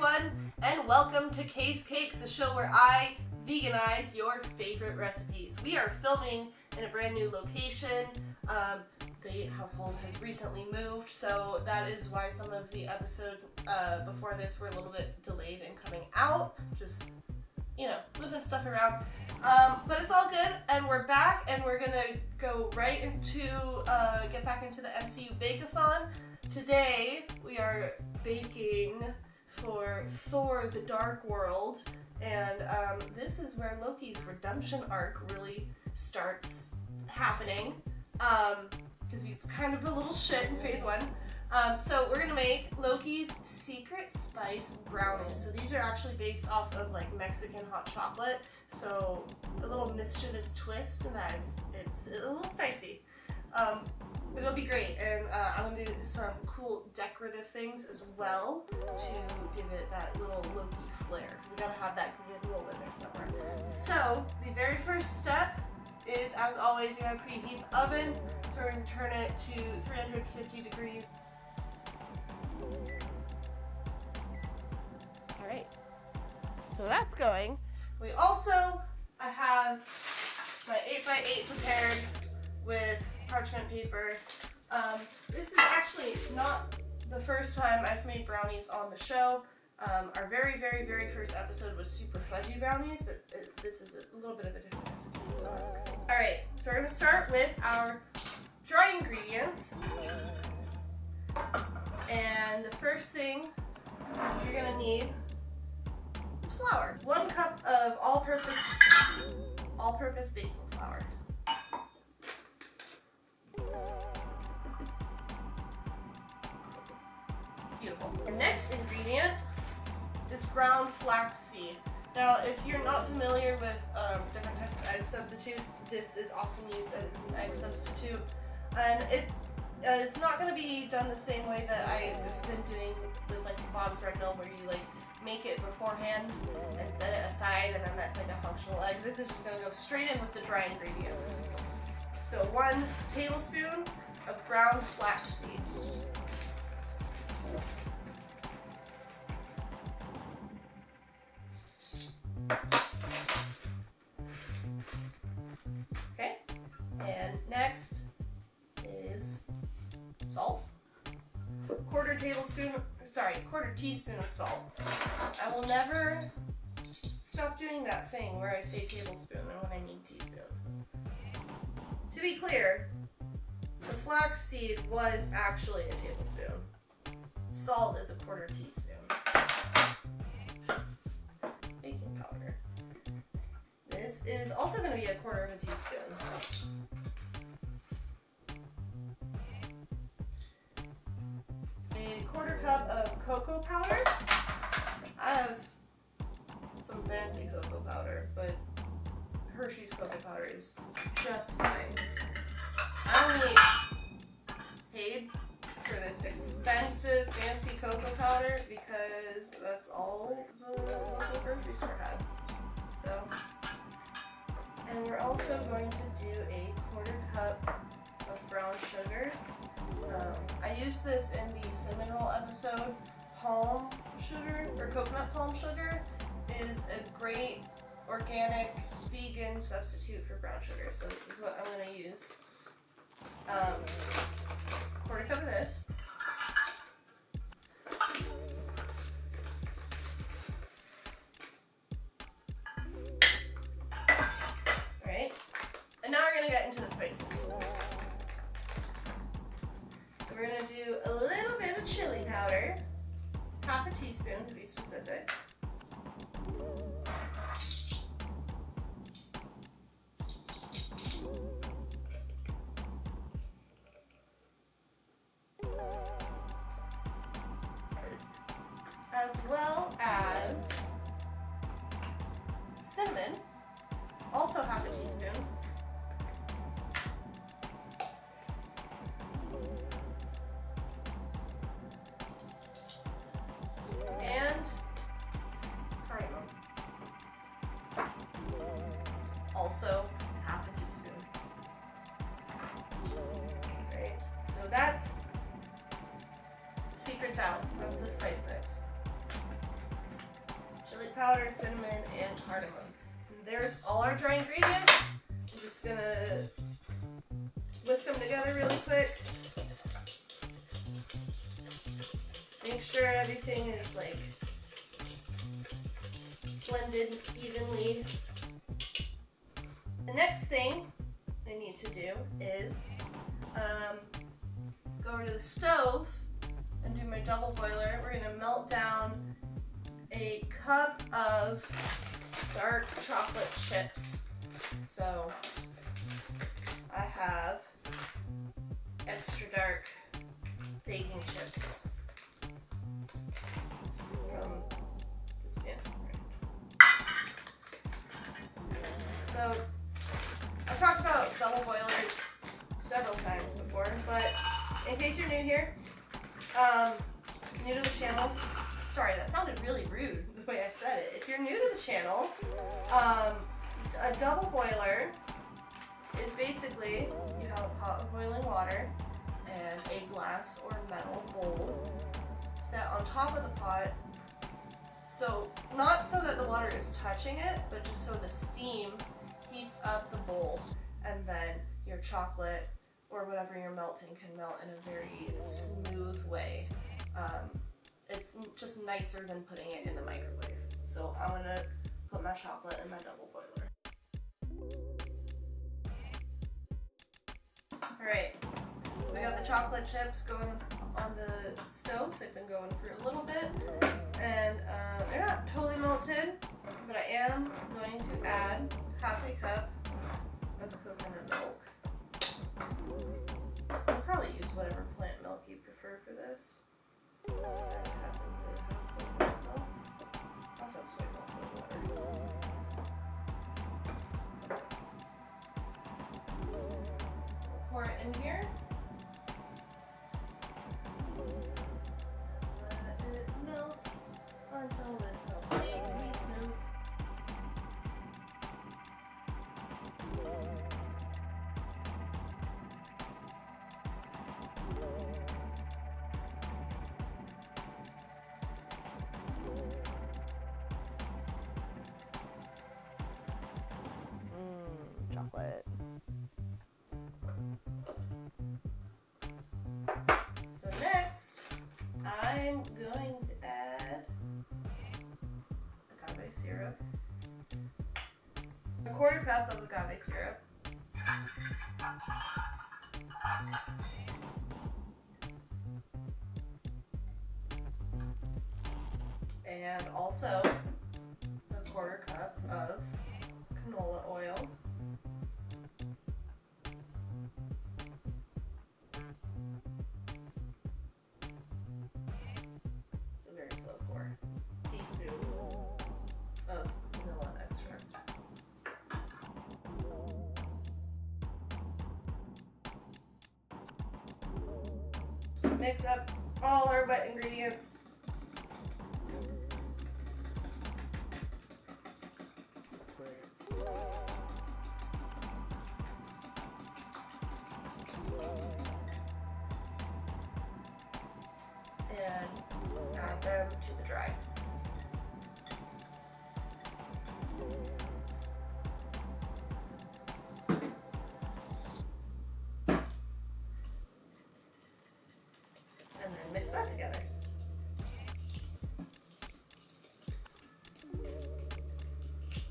everyone, and welcome to Kay's Cakes, the show where I veganize your favorite recipes. We are filming in a brand new location. The household has recently moved, so that is why some of the episodes before this were a little bit delayed in coming out. Just, moving stuff around. But it's all good, and we're back, and we're gonna go right into, get back into the MCU Bake-a-Thon. Today, we are baking for Thor: The Dark World, and this is where Loki's redemption arc really starts happening, because he's kind of a little shit in phase 1. So we're gonna make Loki's secret spice brownies. So these are actually based off of like Mexican hot chocolate, so a little mischievous twist, and that is, it's a little spicy. But it'll be great, and I'm gonna do some cool decorative things as well to give it that little Loki flair. We gotta have that green roll in there somewhere. So the very first step is, as always, you gotta preheat the oven. So we're gonna turn it to 350 degrees. All right, so that's going. We also, I have my 8x8 prepared with parchment paper. This is actually not the first time I've made brownies on the show. Our very, very, very first episode was super fudgy brownies, but this is a little bit of a different recipe, so I'm excited. Alright, so we're going to start with our dry ingredients. And the first thing you're going to need is flour. 1 cup of all-purpose baking flour. Beautiful. Our next ingredient is ground flaxseed. Now, if you're not familiar with different types of egg substitutes, this is often used as an egg substitute. And it is not going to be done the same way that I've been doing with like Bob's Red Mill, where you like make it beforehand and set it aside, and then that's like a functional egg. This is just going to go straight in with the dry ingredients. So 1 tablespoon of ground flaxseed. Okay, and next is salt. Quarter teaspoon of salt. I will never stop doing that thing where I say tablespoon and when I mean teaspoon. To be clear, the flaxseed was actually a tablespoon. Salt is a quarter teaspoon. Baking powder. This is also going to be a quarter of a teaspoon. A quarter cup of cocoa powder. I have some fancy cocoa powder, but Hershey's cocoa powder is just fine. I only paid for this expensive fancy cocoa powder because that's all the local grocery store had. So, and we're also going to do a quarter cup of brown sugar. I used this in the cinnamon roll episode. Palm sugar, or coconut palm sugar, is a great organic vegan substitute for brown sugar. So this is what I'm going to use. Quarter cup of this. Alright, and now we're going to get into the spices. So we're going to do a little bit of chili powder, half a teaspoon to be specific. As well as cinnamon, also half a teaspoon. And cardamom, also half a teaspoon. Right, so that's secret's out. That's the spice mix. powder, cinnamon, and cardamom. And there's all our dry ingredients. I'm just gonna whisk them together really quick. Make sure everything is like blended evenly. The next thing I need to do is go over to the stove and do my double boiler. We're gonna melt down a cup of dark chocolate chips. So I have extra dark baking chips from this fancy brand. So I've talked about double boilers several times before, but in case you're new here, new to the channel, sorry, that sounded really rude the way I said it. If you're new to the channel, a double boiler is basically you have a pot of boiling water and a glass or metal bowl set on top of the pot. So not so that the water is touching it, but just so the steam heats up the bowl, and then your chocolate or whatever you're melting can melt in a very smooth way. It's just nicer than putting it in the microwave. So I'm gonna put my chocolate in my double boiler. Alright, so we got the chocolate chips going on the stove. They've been going for a little bit, and they're not totally melted, but I am going to add half a cup of coconut milk. I'll probably use whatever plant milk you prefer for this. Also have soy milk in water. Pour it in here. Let it melt until it's completely smooth. Chocolate. So next, I'm going to add agave syrup. A quarter cup of agave syrup. And also a quarter cup of canola oil. So very slow pour. Teaspoon of vanilla extract. Mix up all our wet ingredients. And add them to the dry. And then mix that together.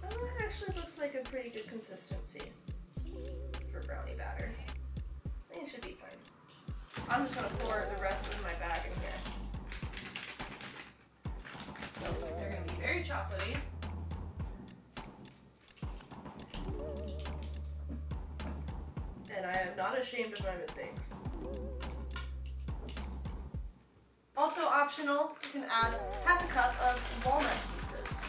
Well, that actually looks like a pretty good consistency for brownie batter. I think it should be fine. I'm just going to pour the rest of my bag in here. So they're going to be very chocolatey. And I am not ashamed of my mistakes. Also optional, you can add half a cup of walnut pieces.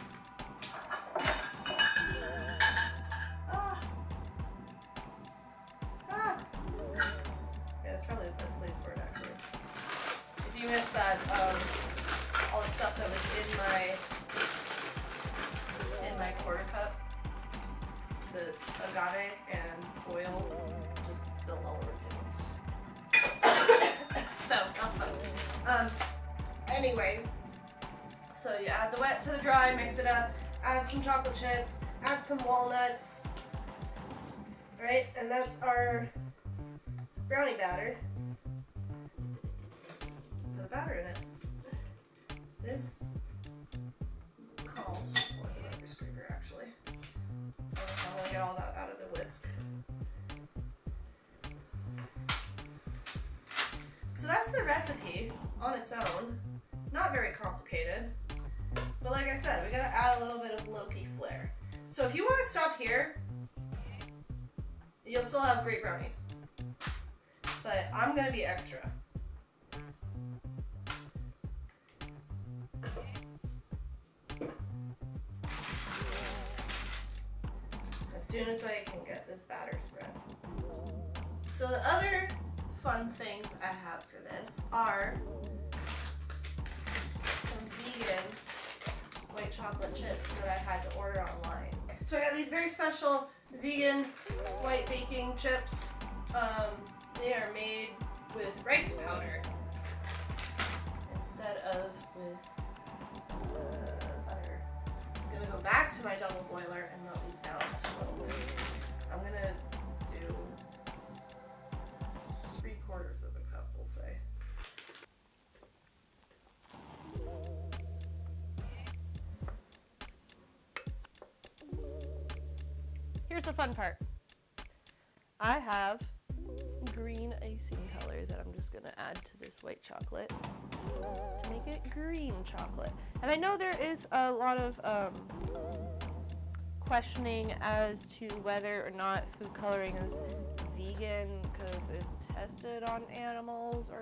Yeah, that's probably the best place for it actually. If you missed that, all the stuff that was in my quarter cup, this agave and oil just spilled all over the table. So that's fun. Anyway, so So you add the wet to the dry, mix it up, add some chocolate chips, add some walnuts, right? And that's our brownie batter. Put the batter in it. This calls for the rubber scraper, actually. I want to get all that out of the whisk. So that's the recipe on its own. Not very complicated. But like I said, we gotta add a little bit of Loki flair. So if you want to stop here, you'll still have great brownies. But I'm gonna be extra. As soon as I can get this batter spread. So the other fun things I have for this are some vegan white chocolate chips that I had to order online. So I got these very special vegan white baking chips. They are made with rice powder instead of with butter. I'm gonna go back to my double boiler and melt these down just a little bit. I'm gonna do 3/4 of a cup, we'll say. Here's the fun part. I have green icing color that I'm just gonna add to this white chocolate to make it green chocolate. And I know there is a lot of questioning as to whether or not food coloring is vegan because it's tested on animals, or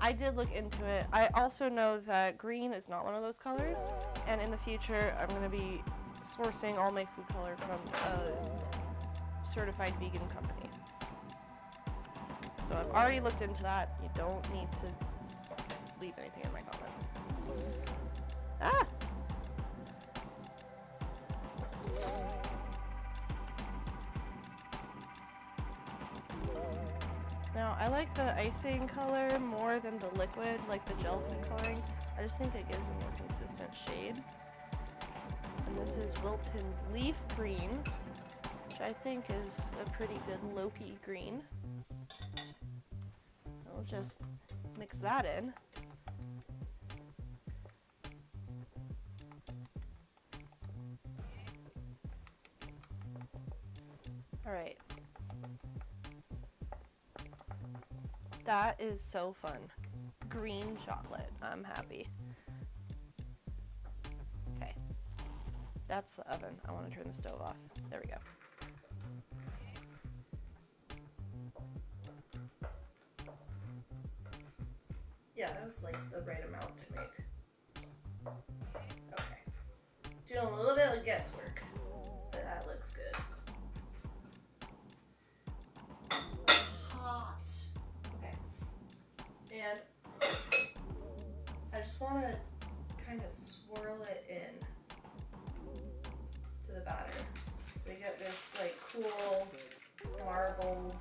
I did look into it. I also know that green is not one of those colors, and in the future I'm going to be sourcing all my food color from a certified vegan company. So I've already looked into that. You don't need to leave anything in my comments. Ah! Now, I like the icing color more than the liquid, like the gel food coloring. I just think it gives a more consistent shade. And this is Wilton's Leaf Green, which I think is a pretty good Loki green. I'll just mix that in. All right. That is so fun. Green chocolate. I'm happy. Okay. That's the oven. I want to turn the stove off. There we go. Yeah, that was like the right amount to make. Okay. Doing a little bit of guesswork, but that looks good. Hot. Okay. And I just want to kind of swirl it in to the batter. So we get this like cool marbled.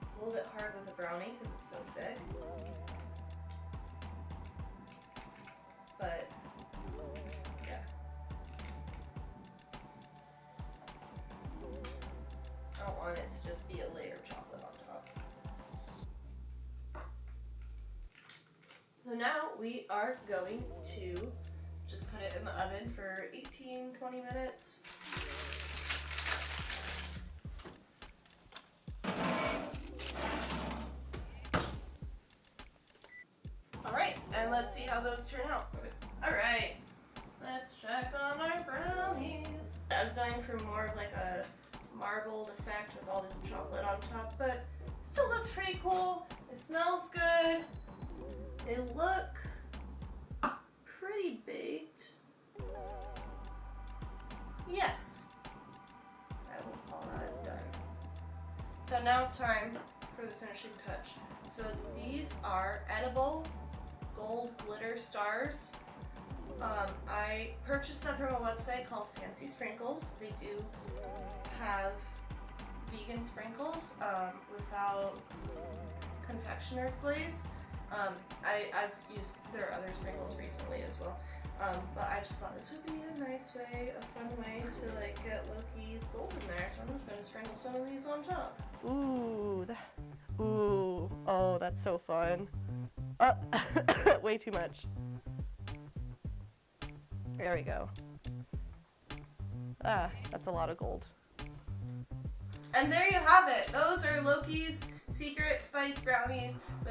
It's a little bit hard with a brownie because it's so thick. But yeah. I don't want it to just be a layer of chocolate on top. So now we are going to just put it in the oven for 18-20 minutes. Alright, and let's see how those turn out. Alright, let's check on our brownies. I was going for more of like a marbled effect with all this chocolate on top, but still looks pretty cool. It smells good. They look pretty baked. Yes, I will call that done. So now it's time for the finishing touch. So these are edible gold glitter stars. I purchased them from a website called Fancy Sprinkles. They do have vegan sprinkles without confectioner's glaze. I've used their other sprinkles recently. as well. But I just thought this would be a nice way, a fun way to like get Loki's gold in there. So I'm just gonna sprinkle some of these on top. Ooh, oh, that's so fun. Way too much. There we go. That's a lot of gold. And there you have it. Those are Loki's secret spice brownies.